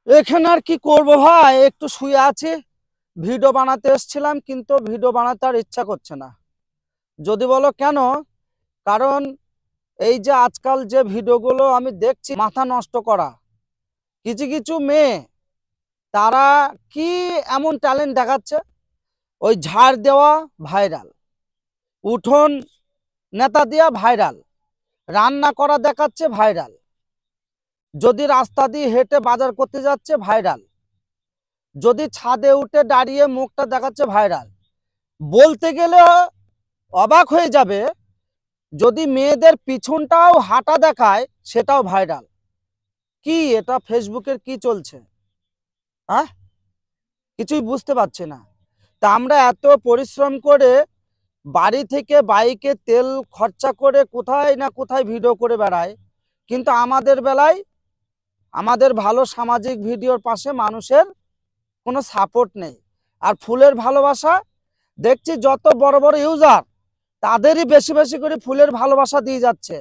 এখানে আর কি করব ভাই, একটু শুয়ে আছি। ভিডিও বানাতে এসেছিলাম কিন্তু ভিডিও বানাতে আর ইচ্ছা করছে না। যদি বলো কেন, কারণ এই যে আজকাল যে ভিডিওগুলো আমি দেখছি মাথা নষ্ট করা, কিছু কিছু মেয়ে তারা কি এমন ট্যালেন্ট দেখাচ্ছে, ওই ঝাড় দেওয়া ভাইরাল, উঠোন নেতা দেওয়া ভাইরাল, রান্না করা দেখাচ্ছে ভাইরাল, যদি রাস্তা দিয়ে হেঁটে বাজার করতে যাচ্ছে ভাইরাল, যদি ছাদে উঠে দাঁড়িয়ে মুখটা দেখাচ্ছে ভাইরাল। বলতে গেলে অবাক হয়ে যাবে, যদি মেয়েদের পিছনটাও হাঁটা দেখায় সেটাও ভাইরাল। কি এটা ফেসবুকের কি চলছে? হ্যাঁ, কিছুই বুঝতে পারছি না। তা আমরা এত পরিশ্রম করে বাড়ি থেকে বাইকে তেল খরচা করে কোথায় না কোথায় ভিডিও করে বেড়াই, কিন্তু আমাদের বেলায় আমাদের ভালো সামাজিক ভিডিওর পাশে মানুষের কোনো সাপোর্ট নেই। আর ফুলের ভালোবাসা দেখছি যত বড় বড় ইউজার তাদেরই বেশি বেশি করে ফুলের ভালোবাসা দিয়ে যাচ্ছে,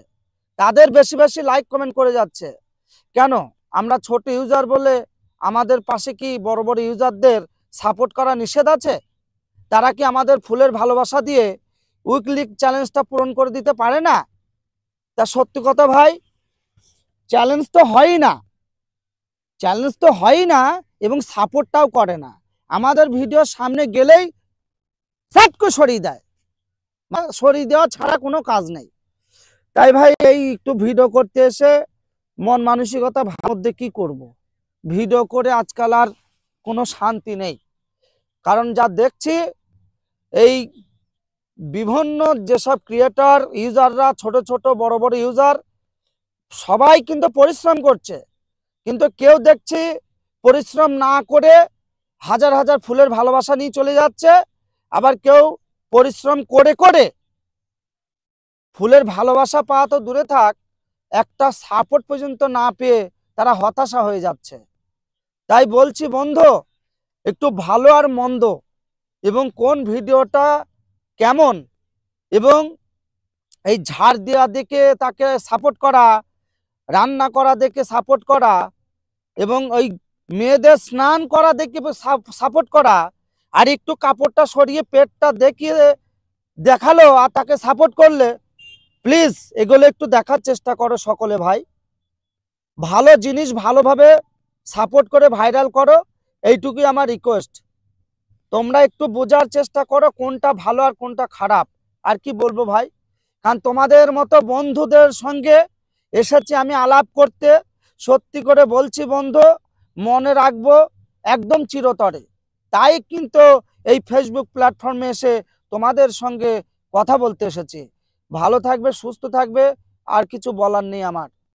তাদের বেশি বেশি লাইক কমেন্ট করে যাচ্ছে। কেন আমরা ছোট ইউজার বলে আমাদের পাশে কি বড় বড় ইউজারদের সাপোর্ট করা নিষেধ আছে? তারা কি আমাদের ফুলের ভালোবাসা দিয়ে উইকলি চ্যালেঞ্জটা পূরণ করে দিতে পারে না? তা সত্যি কথা ভাই, চ্যালেঞ্জ তো হয়ই না, চ্যালেঞ্জ তো হয়ই না এবং সাপোর্টটাও করে না। আমাদের ভিডিওর সামনে গেলেই সাট করে সরিয়ে দেয়, সরিয়ে দেওয়া ছাড়া কোনো কাজ নেই। তাই ভাই এই একটু ভিডিও করতে এসে মন মানসিকতা ভাবতে কি করব, ভিডিও করে আজকাল আর কোনো শান্তি নেই। কারণ যা দেখছি এই বিভিন্ন যেসব ক্রিয়েটর ইউজাররা, ছোট ছোট বড় বড় ইউজার, সবাই কিন্তু পরিশ্রম করছে, কিন্তু কেউ দেখছি পরিশ্রম না করে হাজার হাজার ফুলের ভালোবাসা নিয়ে চলে যাচ্ছে, আবার কেউ পরিশ্রম করে করে ফুলের ভালোবাসা পাওয়া তো দূরে থাক, একটা সাপোর্ট পর্যন্ত না পেয়ে তারা হতাশা হয়ে যাচ্ছে। তাই বলছি বন্ধু, একটু ভালো আর মন্দ এবং কোন ভিডিওটা কেমন এবং এই ঝাড় দেওয়া দেখে তাকে সাপোর্ট করা, রান্না করা দেখে সাপোর্ট করা এবং ওই মেয়েদের স্নান করা দেখে সাপোর্ট করা, আর একটু কাপড়টা সরিয়ে পেটটা দেখিয়ে দেখালো আর তাকে সাপোর্ট করলে, প্লিজ এগুলো একটু দেখার চেষ্টা করো সকলে ভাই। ভালো জিনিস ভালোভাবে সাপোর্ট করে ভাইরাল করো, এইটুকুই আমার রিকোয়েস্ট। তোমরা একটু বোঝার চেষ্টা করো কোনটা ভালো আর কোনটা খারাপ। আর কি বলবো ভাই, কারণ তোমাদের মতো বন্ধুদের সঙ্গে এসেছি আমি আলাপ করতে। সত্যি করে বলছি বন্ধু, মনে রাখবো একদম চিরতরে। তাই কিন্তু এই ফেসবুক প্ল্যাটফর্মে এসে তোমাদের সঙ্গে কথা বলতে এসেছি। ভালো থাকবে, সুস্থ থাকবে, আর কিছু বলার নেই আমার।